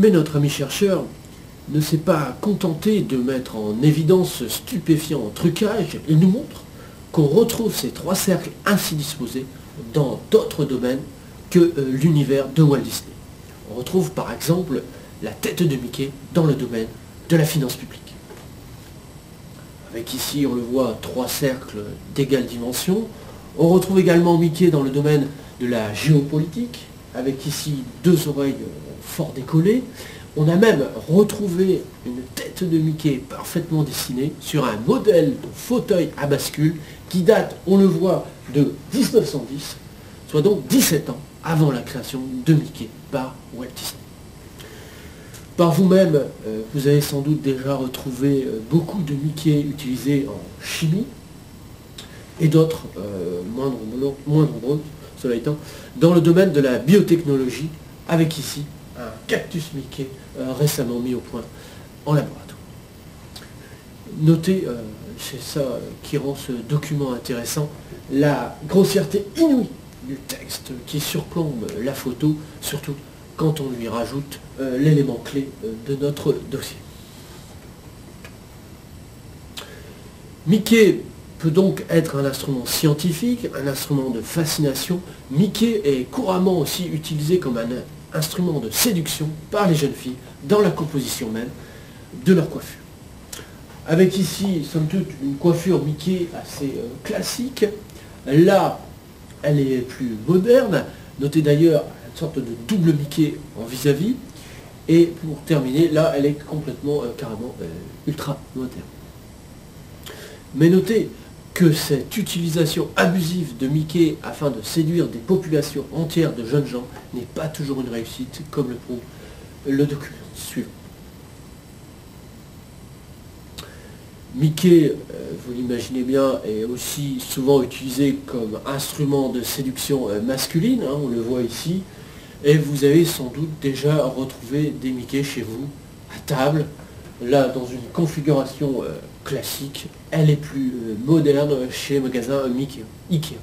Mais notre ami chercheur ne s'est pas contenté de mettre en évidence ce stupéfiant trucage, il nous montre qu'on retrouve ces trois cercles ainsi disposés dans d'autres domaines que l'univers de Walt Disney. On retrouve par exemple la tête de Mickey dans le domaine de la finance publique. Avec ici, on le voit, trois cercles d'égale dimension. On retrouve également Mickey dans le domaine de la géopolitique, avec ici deux oreilles fort décollées. On a même retrouvé une tête de Mickey parfaitement dessinée sur un modèle de fauteuil à bascule qui date, on le voit, de 1910, soit donc 17 ans avant la création de Mickey par Walt Disney. Par vous-même, vous avez sans doute déjà retrouvé beaucoup de Mickey utilisés en chimie et d'autres moins nombreux, cela étant, dans le domaine de la biotechnologie, avec ici un cactus Mickey récemment mis au point en laboratoire. Notez, c'est ça qui rend ce document intéressant, la grossièreté inouïe du texte qui surplombe la photo, surtout quand on lui rajoute l'élément clé de notre dossier. Mickey peut donc être un instrument scientifique, un instrument de fascination. Mickey est couramment aussi utilisé comme un instrument de séduction par les jeunes filles dans la composition même de leur coiffure. Avec ici, somme toute, une coiffure Mickey assez classique. Là, elle est plus moderne. Notez d'ailleurs une sorte de double Mickey en vis-à-vis. Et pour terminer, là, elle est complètement, carrément ultra moderne. Mais notez que cette utilisation abusive de Mickey afin de séduire des populations entières de jeunes gens n'est pas toujours une réussite, comme le prouve le document suivant. Mickey, vous l'imaginez bien, est aussi souvent utilisé comme instrument de séduction masculine, hein, on le voit ici, et vous avez sans doute déjà retrouvé des Mickey chez vous, à table, là dans une configuration classique, elle est plus moderne chez les magasins Mickey, Ikea.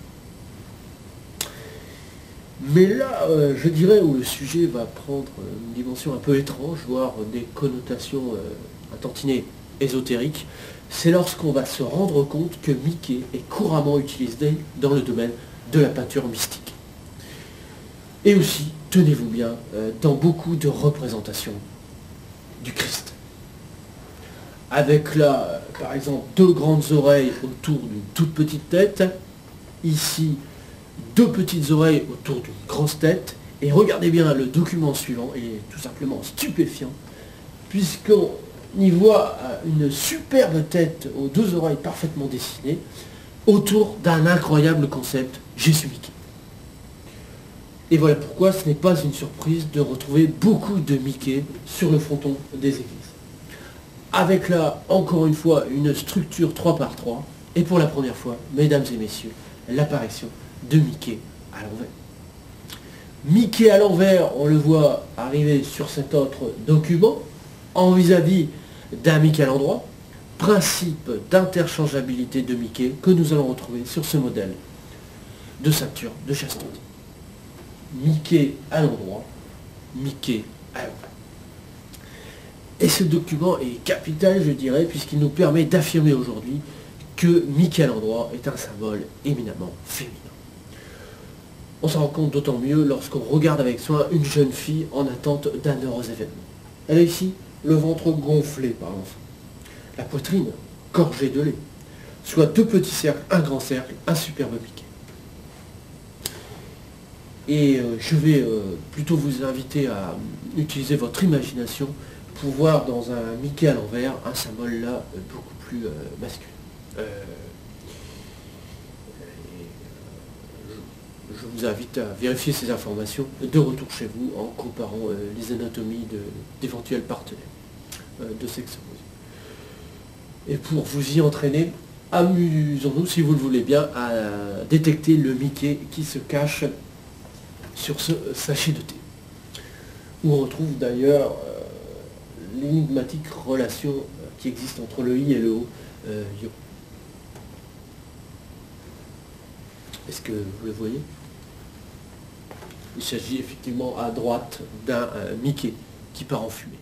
Mais là, je dirais où le sujet va prendre une dimension un peu étrange, voire des connotations un tantinet ésotériques, c'est lorsqu'on va se rendre compte que Mickey est couramment utilisé dans le domaine de la peinture mystique. Et aussi, tenez-vous bien, dans beaucoup de représentations du Christ. Avec là, par exemple, deux grandes oreilles autour d'une toute petite tête, ici, deux petites oreilles autour d'une grosse tête, et regardez bien le document suivant, il est tout simplement stupéfiant, puisqu'on y voit une superbe tête aux deux oreilles parfaitement dessinées, autour d'un incroyable concept, Jésus Mickey. Et voilà pourquoi ce n'est pas une surprise de retrouver beaucoup de Mickey sur le fronton des églises. Avec là, encore une fois, une structure 3x3, et pour la première fois, mesdames et messieurs, l'apparition de Mickey à l'envers. Mickey à l'envers, on le voit arriver sur cet autre document, en vis-à-vis d'un Mickey à l'endroit, principe d'interchangeabilité de Mickey que nous allons retrouver sur ce modèle de ceinture de chasteté. Mickey à l'endroit, Mickey à l'envers. Et ce document est capital, je dirais, puisqu'il nous permet d'affirmer aujourd'hui que Mickey à l'endroit est un symbole éminemment féminin. On s'en rend compte d'autant mieux lorsqu'on regarde avec soin une jeune fille en attente d'un heureux événement. Elle a ici le ventre gonflé par l'enfant, la poitrine gorgée de lait, soit deux petits cercles, un grand cercle, un superbe Mickey. Et je vais plutôt vous inviter à utiliser votre imagination pour voir dans un Mickey à l'envers un symbole là beaucoup plus masculin. Je vous invite à vérifier ces informations de retour chez vous en comparant les anatomies d'éventuels partenaires de sexe opposé. Et pour vous y entraîner, amusons-nous, si vous le voulez bien, à détecter le Mickey qui se cache sur ce sachet de thé. Où on retrouve d'ailleurs l'énigmatique relation qui existe entre le I et le O. Est-ce que vous le voyez? Il s'agit effectivement à droite d'un Mickey qui part en fumée.